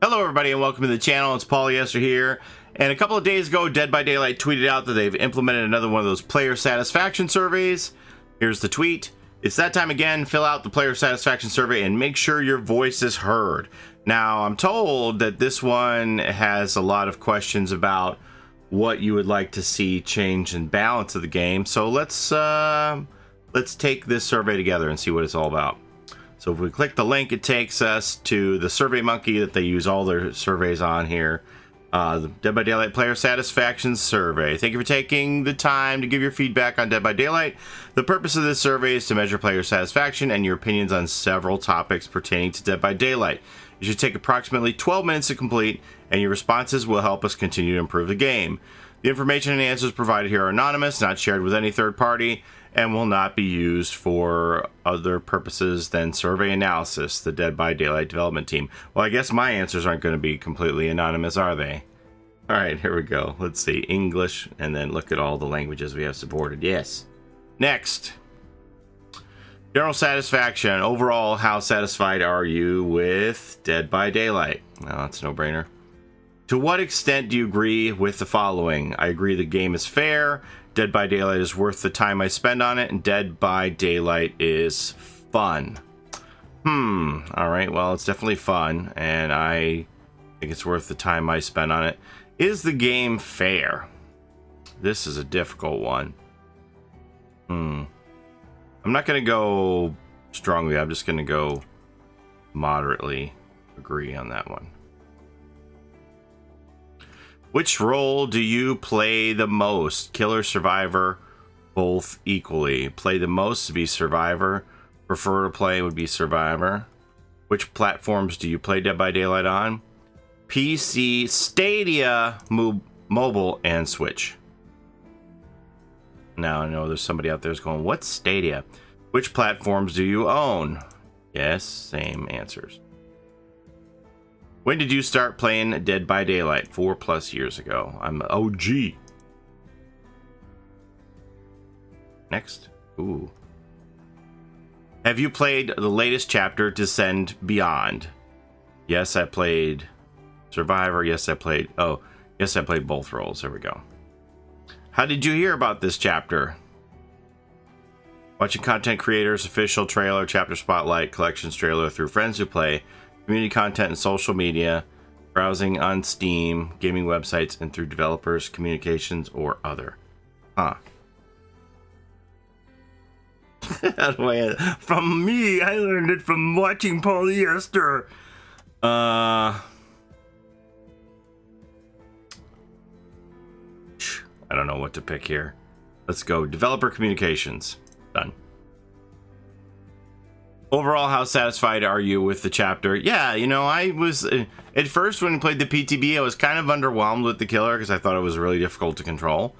Hello everybody and welcome to the channel. It's Paulie, Esther here. And a couple of days ago, Dead by Daylight tweeted out that they've implemented another one of those player satisfaction surveys. Here's the tweet. It's that time again. Fill out the player satisfaction survey and make sure your voice is heard. Now, I'm told that this one has a lot of questions about what you would like to see change in balance of the game. So let's take this survey together and see what it's all about. So if we click the link, it takes us to the Survey Monkey that they use all their surveys on here. The Dead by Daylight Player Satisfaction Survey. Thank you for taking the time to give your feedback on Dead by Daylight. The purpose of this survey is to measure player satisfaction and your opinions on several topics pertaining to Dead by Daylight. It should take approximately 12 minutes to complete, and your responses will help us continue to improve the game. The information and answers provided here are anonymous, not shared with any third party, and will not be used for other purposes than survey analysis, the Dead by Daylight development team. Well, I guess my answers aren't going to be completely anonymous, are they? All right, here we go. Let's see, English, and then look at all the languages we have supported. Yes. Next. General satisfaction. Overall, how satisfied are you with Dead by Daylight? Well, that's a no-brainer. To what extent do you agree with the following? I agree the game is fair. Dead by Daylight is worth the time I spend on it, and Dead by Daylight is fun. Alright, well, it's definitely fun, and I think it's worth the time I spend on it. Is the game fair? This is a difficult one. I'm not going to go strongly, I'm just going to go moderately agree on that one. Which role do you play the most? Killer, survivor, both equally. Play the most to be survivor. Prefer to play would be survivor. Which platforms do you play Dead by Daylight on? PC, Stadia, mobile, and Switch. Now I know there's somebody out there who's going, what's Stadia? Which platforms do you own? Yes, same answers. When did you start playing Dead by Daylight? 4+ years ago. I'm an OG. Next. Ooh. Have you played the latest chapter, Descend Beyond? Yes, I played Survivor. Yes, I played... Oh, yes, I played both roles. There we go. How did you hear about this chapter? Watching content creators, official trailer, chapter spotlight, collections trailer through friends who play, community content and social media, browsing on Steam, gaming websites, and through developers, communications, or other. From me, I learned it from watching Paulie, Esther. I don't know what to pick here. Let's go. Developer communications. Done. Overall, how satisfied are you with the chapter? Yeah, you know, I was... at first, when I played the PTB, I was kind of underwhelmed with the killer because I thought it was really difficult to control.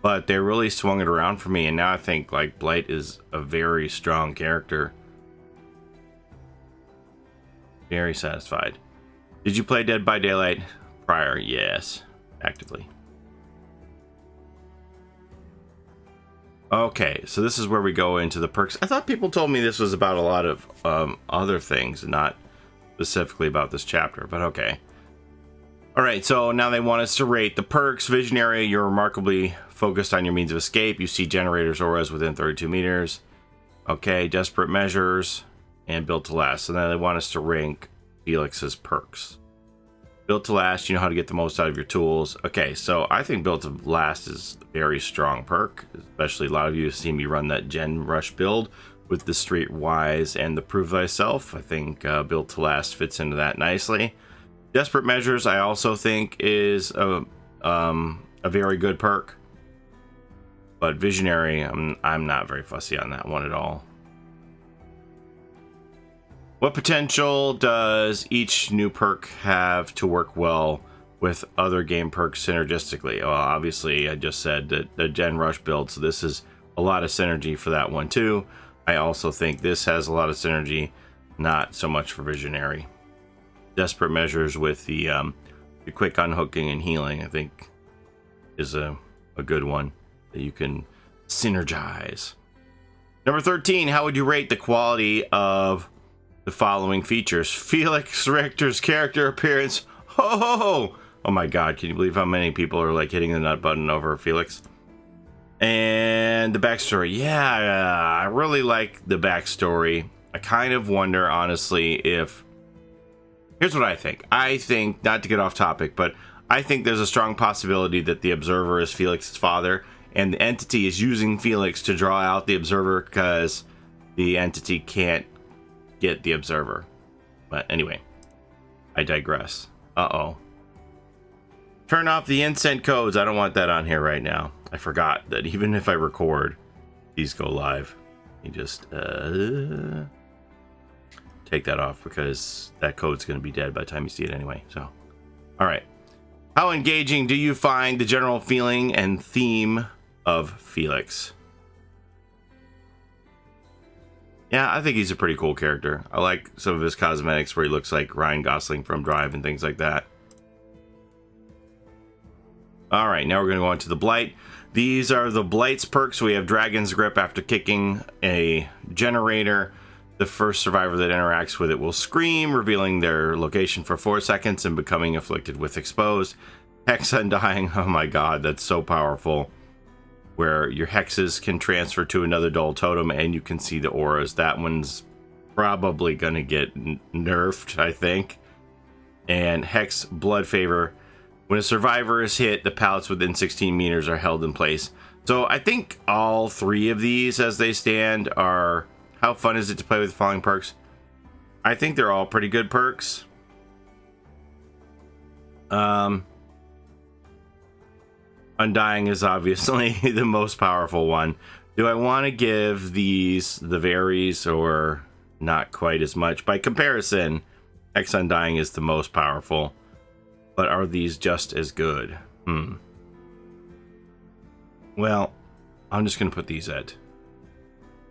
But they really swung it around for me, and now I think, like, Blight is a very strong character. Very satisfied. Did you play Dead by Daylight prior? Yes, actively. Okay, so this is where we go into the perks. I thought people told me this was about a lot of other things, not specifically about this chapter, but okay. Alright, so now they want us to rate the perks. Visionary, you're remarkably focused on your means of escape. You see generators auras within 32 meters. Okay, desperate measures, and built to last. So now they want us to rank Felix's perks. Built to last, you know how to get the most out of your tools. Okay, so I think built to last is a very strong perk. Especially a lot of you have seen me run that Gen Rush build with the Streetwise and the Prove Thyself. I think built to last fits into that nicely. Desperate Measures, I also think is a very good perk. But Visionary, I'm not very fussy on that one at all. What potential does each new perk have to work well with other game perks synergistically? Well, obviously, I just said that the Gen Rush build, so this is a lot of synergy for that one too. I also think this has a lot of synergy, not so much for Visionary. Desperate Measures with the quick unhooking and healing, I think, is a good one that you can synergize. Number 13, how would you rate the quality of the following features. Felix Richter's character appearance. Ho ho ho! Oh my god, can you believe how many people are like hitting the nut button over Felix? And the backstory. Yeah, I really like the backstory. I kind of wonder, honestly, if... Here's what I think. I think, not to get off topic, but I think there's a strong possibility that the Observer is Felix's father, and the entity is using Felix to draw out the Observer because the entity can't get the Observer. But anyway, I digress. Uh-oh. Turn off the instant codes. I don't want that on here right now. I forgot that even if I record, these go live. You just take that off because that code's going to be dead by the time you see it anyway. So, all right. How engaging do you find the general feeling and theme of Felix? Yeah, I think he's a pretty cool character. I like some of his cosmetics where he looks like Ryan Gosling from Drive and things like that. All right, now we're going to go on to the Blight. These are the Blights Perks. We have Dragon's Grip after kicking a generator. The first survivor that interacts with it will scream, revealing their location for 4 seconds and becoming afflicted with exposed. Hex Undying. Oh my god, that's so powerful. Where your hexes can transfer to another dull totem and you can see the auras. That one's probably going to get nerfed, I think. And Hex Blood Favor. When a survivor is hit, the pallets within 16 meters are held in place. So I think all three of these as they stand are... How fun is it to play with the following perks? I think they're all pretty good perks. Undying is obviously the most powerful one. Do I want to give these the varies or not quite as much? By comparison, Hex Undying is the most powerful. But are these just as good? Well, I'm just going to put these at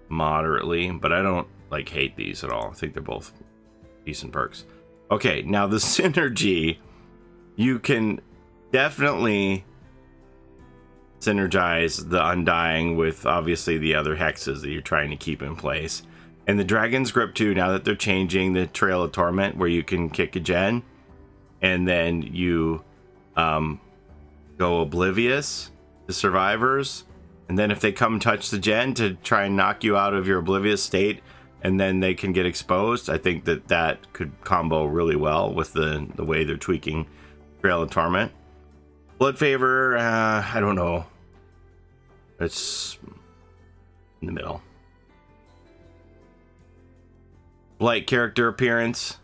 moderately, but I don't like hate these at all. I think they're both decent perks. Okay, now the synergy, you can definitely synergize the Undying with obviously the other hexes that you're trying to keep in place. And the Dragon's Grip too, now that they're changing the Trail of Torment where you can kick a gen and then you go oblivious to survivors. And then if they come touch the gen to try and knock you out of your oblivious state, and then they can get exposed, I think that that could combo really well with the way they're tweaking Trail of Torment. Blood Favor, I don't know. It's in the middle. Blight character appearance.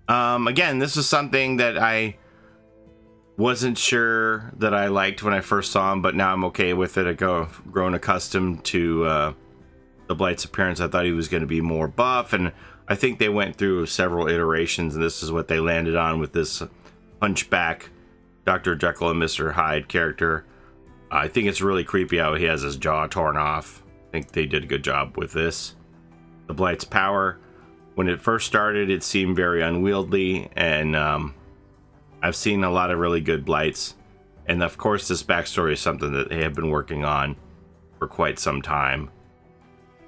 Again, this is something that I wasn't sure that I liked when I first saw him, but now I'm okay with it. I've grown accustomed to the Blight's appearance. I thought he was going to be more buff, and I think they went through several iterations, and this is what they landed on with this hunchback Dr. Jekyll and Mr. Hyde character. I think it's really creepy how he has his jaw torn off. I think they did a good job with this. The Blight's power. When it first started, it seemed very unwieldy, and I've seen a lot of really good Blights. And of course, this backstory is something that they have been working on for quite some time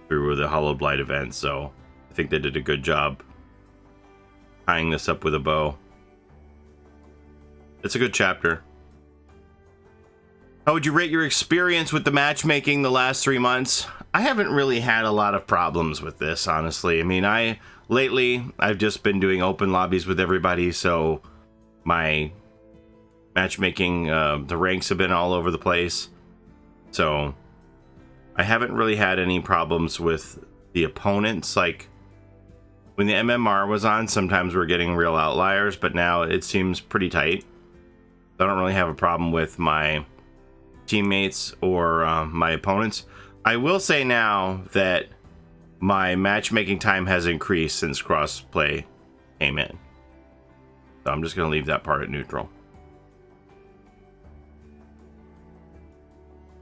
through the Hollow Blight event, so I think they did a good job tying this up with a bow. It's a good chapter. How would you rate your experience with the matchmaking the last 3 months? I haven't really had a lot of problems with this, honestly. I mean, lately, I've just been doing open lobbies with everybody, so my matchmaking, the ranks have been all over the place. So I haven't really had any problems with the opponents. Like when the MMR was on, sometimes we're getting real outliers, but now it seems pretty tight. I don't really have a problem with my teammates or my opponents. I will say now that my matchmaking time has increased since crossplay came in. So I'm just going to leave that part at neutral.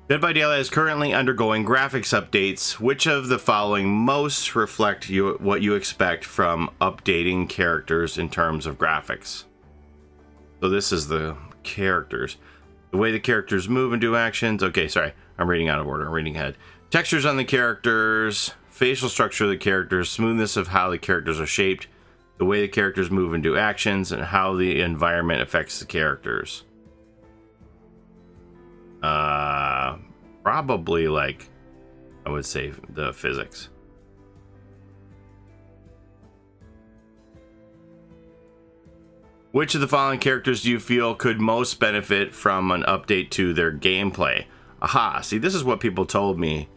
Dead by Daylight is currently undergoing graphics updates. Which of the following most reflect what you expect from updating characters in terms of graphics? So this is the characters. The way the characters move and do actions. Okay, sorry. I'm reading out of order. I'm reading ahead. Textures on the characters. Facial structure of the characters. Smoothness of how the characters are shaped. the way the characters move and do actions, and how the environment affects the characters. Probably like, I would say the physics. Which of the following characters do you feel could most benefit from an update to their gameplay? Aha, see, this is what people told me.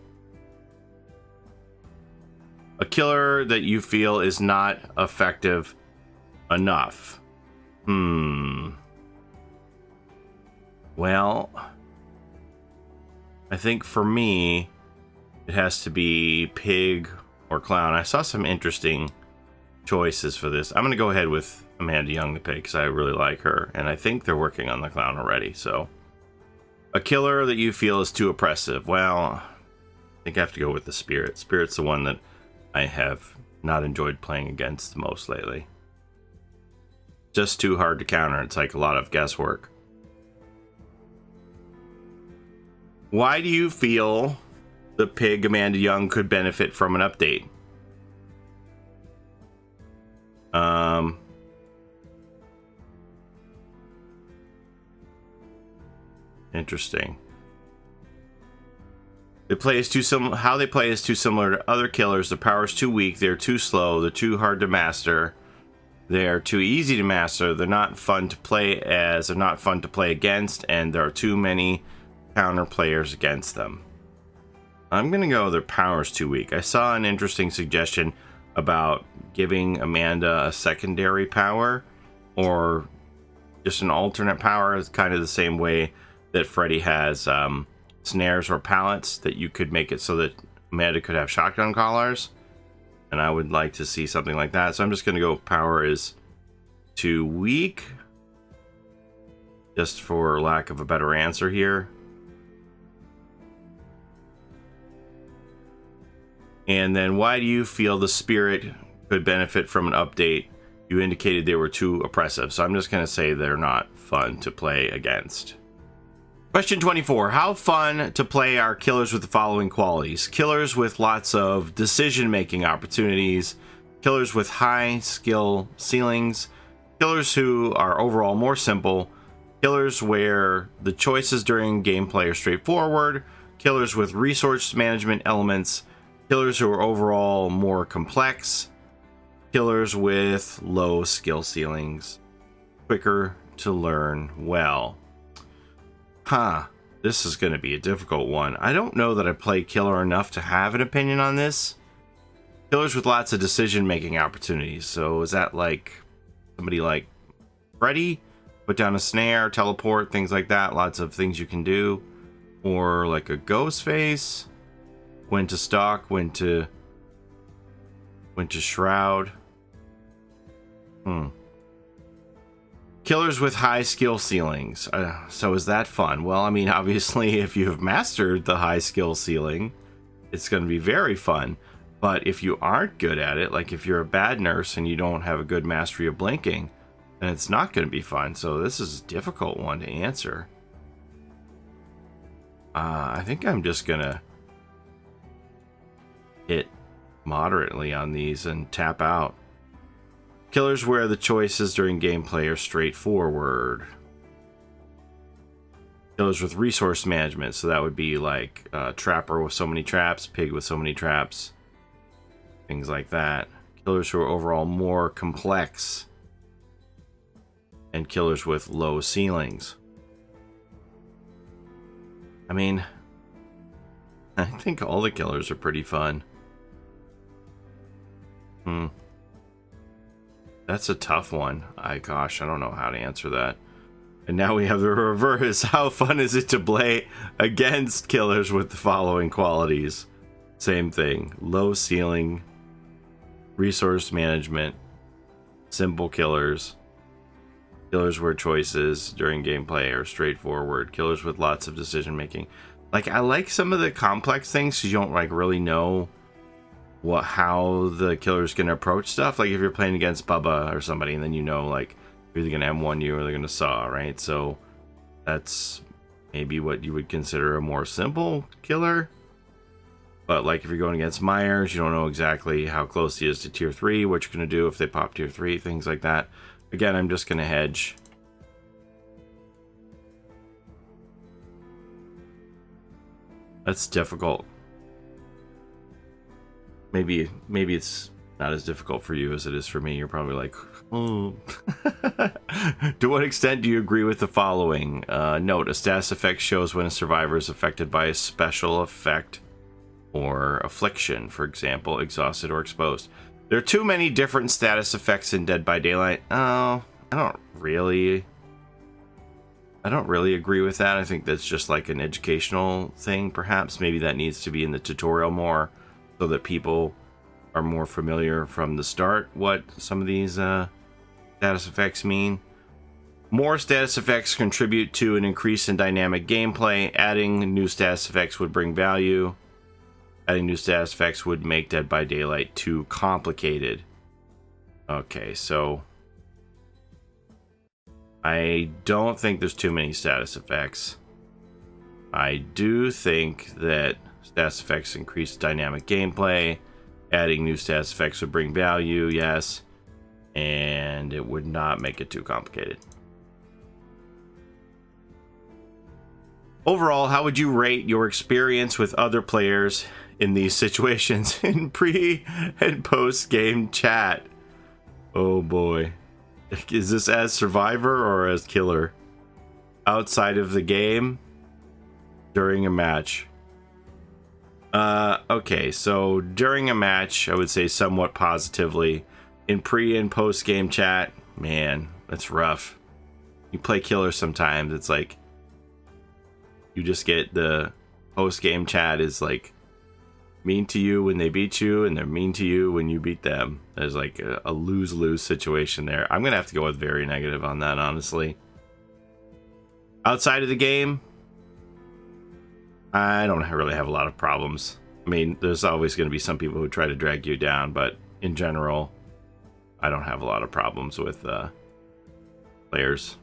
A killer that you feel is not effective enough. Well, I think for me, it has to be pig or clown. I saw some interesting choices for this. I'm going to go ahead with Amanda Young the pig because I really like her, and I think they're working on the clown already. So, a killer that you feel is too oppressive. Well, I think I have to go with the spirit. Spirit's the one that I have not enjoyed playing against the most lately. Just too hard to counter. It's like a lot of guesswork. Why do you feel the pig Amanda Young could benefit from an update? Interesting. How they play is too similar to other killers. The power is too weak. They're too slow. They're too hard to master. They're too easy to master. They're not fun to play as. They're not fun to play against. And there are too many counter players against them. I'm going to go their power is too weak. I saw an interesting suggestion about giving Amanda a secondary power or just an alternate power. It's kind of the same way that Freddy has snares or pallets, that you could make it so that Amanda could have shotgun collars. And I would like to see something like that. So I'm just going to go power is too weak. Just for lack of a better answer here. And then why do you feel the spirit could benefit from an update? You indicated they were too oppressive. So I'm just going to say they're not fun to play against. Question 24. How fun to play are killers with the following qualities? Killers with lots of decision-making opportunities. Killers with high skill ceilings. Killers who are overall more simple. Killers where the choices during gameplay are straightforward. Killers with resource management elements. Killers who are overall more complex. Killers with low skill ceilings. Quicker to learn well. This is going to be a difficult one. I don't know that I play killer enough to have an opinion on this. Killers with lots of decision-making opportunities. So is that like somebody like Freddy? Put down a snare, teleport, things like that. Lots of things you can do. Or like a ghost face. When to stalk, when to shroud. Killers with high skill ceilings. So is that fun? Well, I mean, obviously, if you have mastered the high skill ceiling, it's going to be very fun. But if you aren't good at it, like if you're a bad nurse and you don't have a good mastery of blinking, then it's not going to be fun. So this is a difficult one to answer. I think I'm just going to hit moderately on these and tap out. Killers where the choices during gameplay are straightforward. Killers with resource management, so that would be like trapper with so many traps, pig with so many traps, things like that. Killers who are overall more complex, and killers with low ceilings. I mean, I think all the killers are pretty fun. That's a tough one. Gosh, I don't know how to answer that. And now we have the reverse. How fun is it to play against killers with the following qualities? Same thing. Low ceiling, resource management, simple killers, killers where choices during gameplay are straightforward, killers with lots of decision making. Like, I like some of the complex things because you don't like really know how the killer's gonna approach stuff. Like if you're playing against Bubba or somebody, and then you know like they're either gonna M1 you or they're gonna saw, right? So that's maybe what you would consider a more simple killer. But like if you're going against Myers, you don't know exactly how close he is to tier 3, what you're going to do if they pop tier 3, things like that. Again, I'm just going to hedge. That's difficult. Maybe it's not as difficult for you as it is for me. You're probably like, oh. To what extent do you agree with the following? Note, a status effect shows when a survivor is affected by a special effect or affliction, for example, exhausted or exposed. There are too many different status effects in Dead by Daylight. Oh, I don't really agree with that. I think that's just like an educational thing, perhaps. Maybe that needs to be in the tutorial more so that people are more familiar from the start what some of these status effects mean. More status effects contribute to an increase in dynamic gameplay. Adding new status effects would bring value. Adding new status effects would make Dead by Daylight too complicated. Okay, so I don't think there's too many status effects. I do think that status effects increase dynamic gameplay. Adding new status effects would bring value, yes. And it would not make it too complicated. Overall, how would you rate your experience with other players in these situations in pre and post game chat? Oh boy. Is this as survivor or as killer? Outside of the game? During a match? Okay, so during a match, I would say somewhat positively. In pre and post game chat, man, that's rough. You play killer sometimes, it's like you just get the post game chat is like mean to you when they beat you, and they're mean to you when you beat them. There's like a lose-lose situation there. I'm gonna have to go with very negative on that, honestly. Outside of the game, I don't really have a lot of problems. I mean, there's always going to be some people who try to drag you down, but in general, I don't have a lot of problems with players.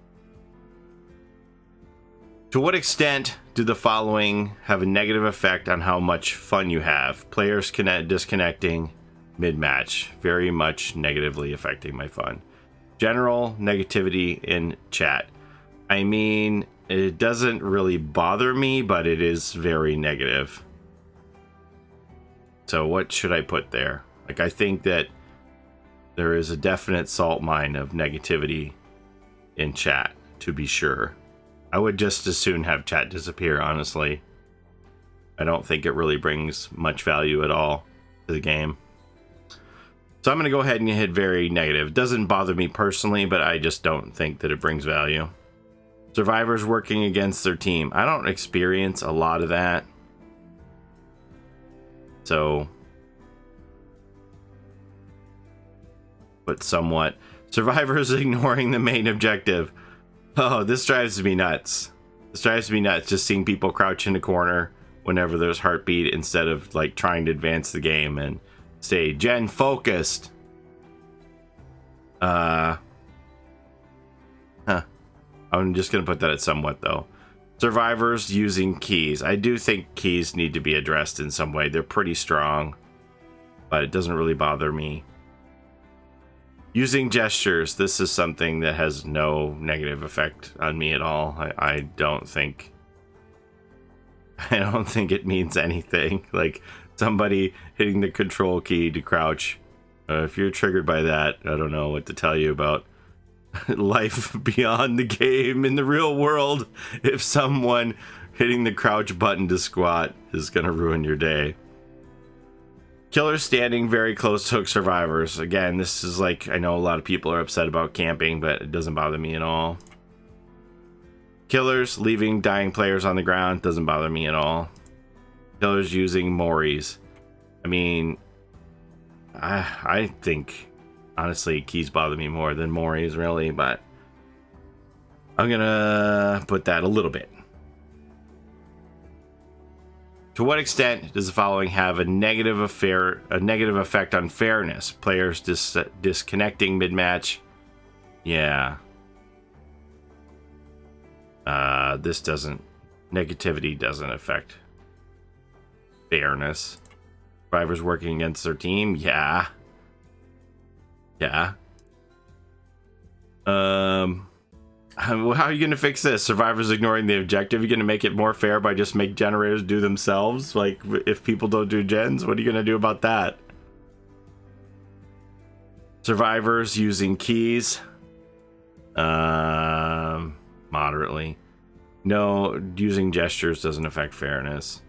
To what extent do the following have a negative effect on how much fun you have? Players disconnecting mid-match, very much negatively affecting my fun. General negativity in chat. I mean, it doesn't really bother me, but it is very negative. So what should I put there? Like, I think that there is a definite salt mine of negativity in chat, to be sure. I would just as soon have chat disappear, honestly. I don't think it really brings much value at all to the game. So I'm going to go ahead and hit very negative. It doesn't bother me personally, but I just don't think that it brings value. Survivors working against their team. I don't experience a lot of that. So, but somewhat. Survivors ignoring the main objective. Oh, this drives me nuts. This drives me nuts just seeing people crouch in a corner whenever there's heartbeat instead of like trying to advance the game and stay gen focused. I'm just going to put that at somewhat, though. Survivors using keys. I do think keys need to be addressed in some way. They're pretty strong, but it doesn't really bother me. Using gestures. This is something that has no negative effect on me at all. I don't think it means anything. Like somebody hitting the control key to crouch. If you're triggered by that, I don't know what to tell you about life beyond the game in the real world. If someone hitting the crouch button to squat is gonna ruin your day. Killers standing very close to survivors. Again, this is like, I know a lot of people are upset about camping, but it doesn't bother me at all. Killers leaving dying players on the ground doesn't bother me at all. Killers using Moris. I mean, I think honestly, keys bother me more than Moris, really, but I'm gonna put that a little bit. To what extent does the following have a negative effect on fairness? Players disconnecting mid-match. Yeah. Negativity doesn't affect fairness. Survivors working against their team. Yeah. How are you going to fix this? Survivors ignoring the objective? You're going to make it more fair by just make generators do themselves? Like, if people don't do gens, what are you going to do about that? Survivors using keys. Moderately. No, using gestures doesn't affect fairness.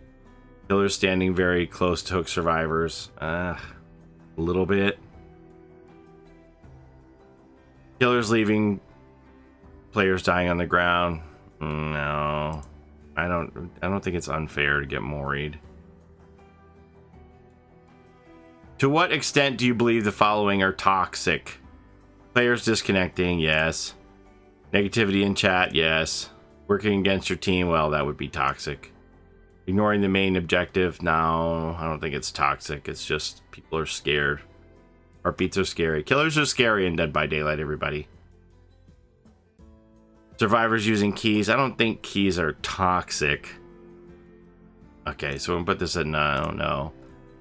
Killers standing very close to hook survivors. A little bit. Killers leaving players dying on the ground. No. I don't think it's unfair to get moried. To what extent do you believe the following are toxic? Players disconnecting, yes. Negativity in chat, yes. Working against your team, well, that would be toxic. Ignoring the main objective, no, I don't think it's toxic. It's just people are scared. Heartbeats are scary. Killers are scary in Dead by Daylight, everybody. Survivors using keys, I don't think keys are toxic. Okay, so we'll put this in no.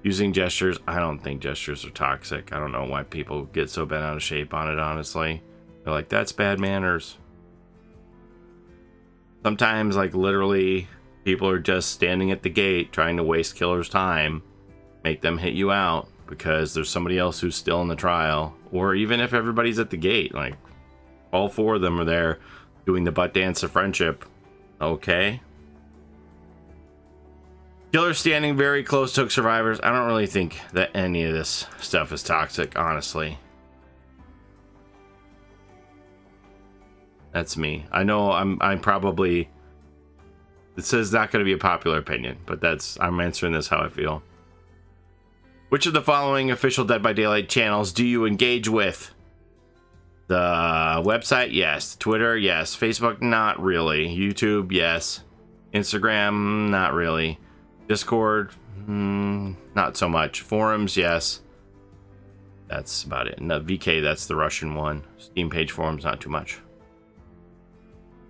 Using gestures, I don't think gestures are toxic. I don't know why people get so bent out of shape on it, honestly. They're like, that's bad manners. Sometimes, like, literally, people are just standing at the gate trying to waste killers' time, make them hit you out because there's somebody else who's still in the trial. Or even if everybody's at the gate, like, all four of them are there doing the butt dance of friendship. Okay. Killers standing very close to hook survivors. I don't really think that any of this stuff is toxic, honestly. That's me. I know I'm probably... This is not going to be a popular opinion, but I'm answering this how I feel. Which of the following official Dead by Daylight channels do you engage with? The website, yes. Twitter, yes. Facebook, not really. YouTube, yes. Instagram, not really. Discord, not so much. Forums, yes. That's about it. No, VK, that's the Russian one. Steam page forums, not too much.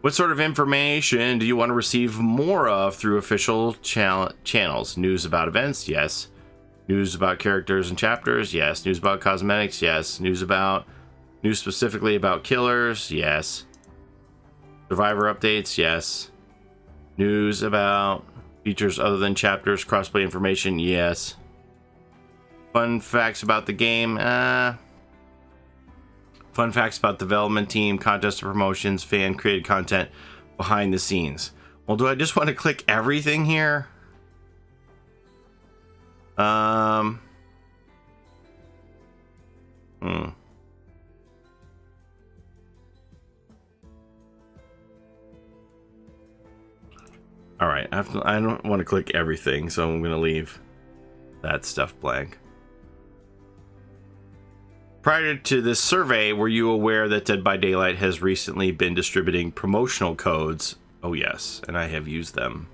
What sort of information do you want to receive more of through official channels? News about events, yes. News about characters and chapters, yes. News about cosmetics, yes. News specifically about killers, yes. Survivor updates, yes. News about features other than chapters, crossplay information, yes. Fun facts about the game, fun facts about development team, contest promotions, fan created content behind the scenes. Well, do I just want to click everything here? All right, I don't want to click everything, so I'm going to leave that stuff blank. Prior to this survey, were you aware that Dead by Daylight has recently been distributing promotional codes? Oh yes, and I have used them.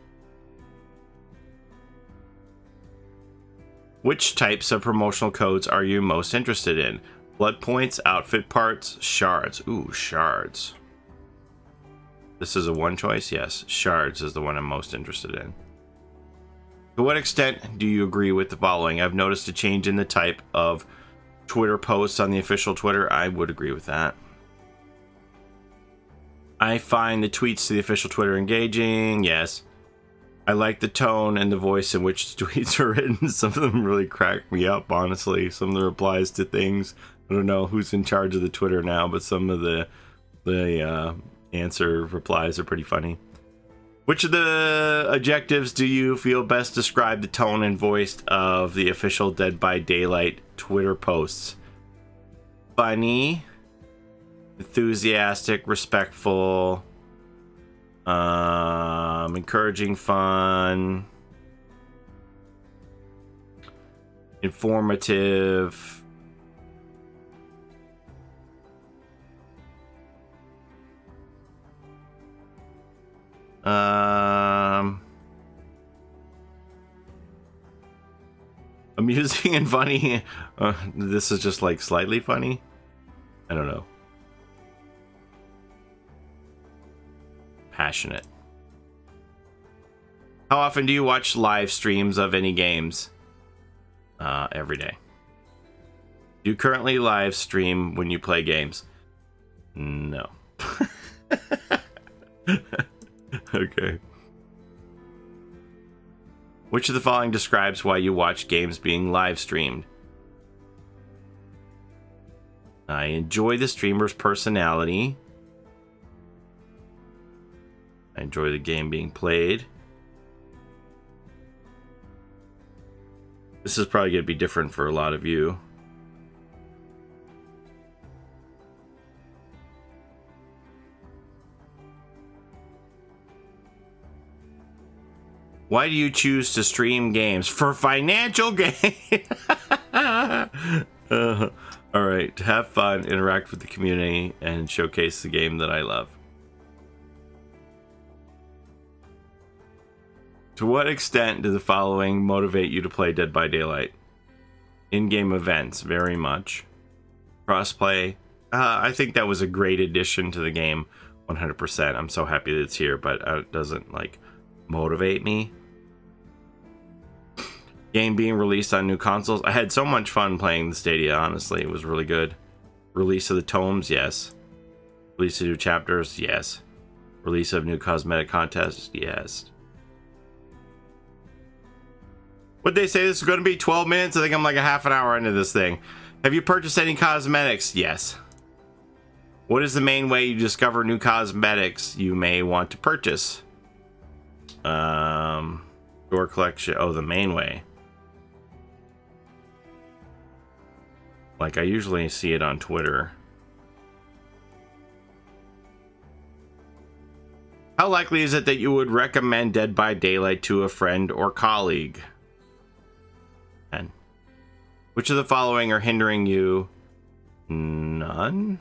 Which types of promotional codes are you most interested in? Blood points, outfit parts, shards. Ooh, shards. This is a one choice? Yes, shards is the one I'm most interested in. To what extent do you agree with the following? I've noticed a change in the type of Twitter posts on the official Twitter. I would agree with that. I find the tweets to the official Twitter engaging. Yes. I like the tone and the voice in which the tweets are written. Some of them really crack me up, honestly. Some of the replies to things. I don't know who's in charge of the Twitter now, but some of the answer replies are pretty funny. Which of the adjectives do you feel best describe the tone and voice of the official Dead by Daylight Twitter posts? Funny, enthusiastic, respectful, encouraging, fun, informative, amusing and funny. This is just like slightly funny. I don't know. Passionate. How often do you watch live streams of any games? every day. Do you currently live stream when you play games? No. Okay. Which of the following describes why you watch games being live streamed? I enjoy the streamer's personality. I enjoy the game being played. This is probably going to be different for a lot of you. Why do you choose to stream games? For financial gain. All right, have fun, interact with the community, and showcase the game that I love. To what extent do the following motivate you to play Dead by Daylight? In-game events, very much. Crossplay, I think that was a great addition to the game, 100%. I'm so happy that it's here, but it doesn't, like, motivate me. Game being released on new consoles. I had so much fun playing the Stadia, honestly. It was really good. Release of the tomes, yes. Release of new chapters, yes. Release of new cosmetic contests, yes. What'd they say this is going to be? 12 minutes? I think I'm like a half an hour into this thing. Have you purchased any cosmetics? Yes. What is the main way you discover new cosmetics you may want to purchase? Door collection. Oh, the main way. Like, I usually see it on Twitter. How likely is it that you would recommend Dead by Daylight to a friend or colleague? And which of the following are hindering you? None?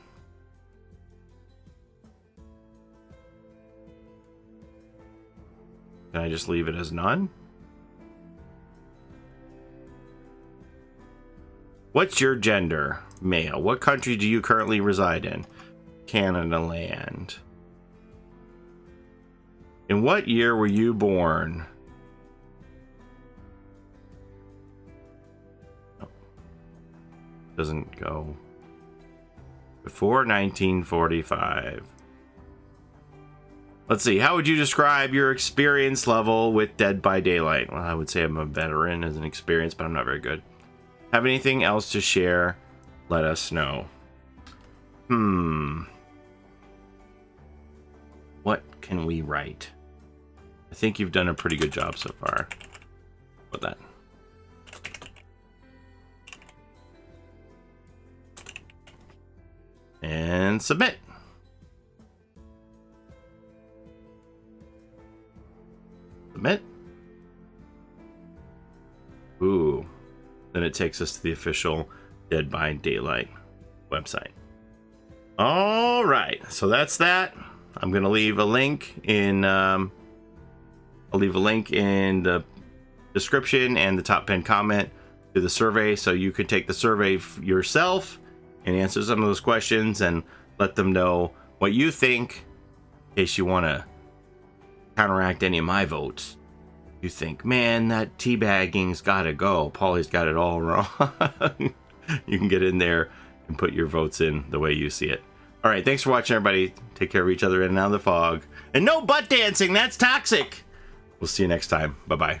Can I just leave it as none? What's your gender? Male. What country do you currently reside in? Canada land. In what year were you born? Oh. Doesn't go. Before 1945. Let's see. How would you describe your experience level with Dead by Daylight? Well, I would say I'm a veteran as an experience, but I'm not very good. Have anything else to share? Let us know. What can we write? I think you've done a pretty good job so far with that. And submit. Submit. Ooh. Then it takes us to the official Dead by Daylight website. All right, so that's that. I'm gonna leave a link in. I'll leave a link in the description and the top pinned comment to the survey, so you can take the survey yourself and answer some of those questions and let them know what you think, in case you want to counteract any of my votes. You think, man, that teabagging's gotta go. Paulie's got it all wrong. You can get in there and put your votes in the way you see it. All right, thanks for watching, everybody. Take care of each other in and out of the fog. And no butt dancing, that's toxic. We'll see you next time. Bye-bye.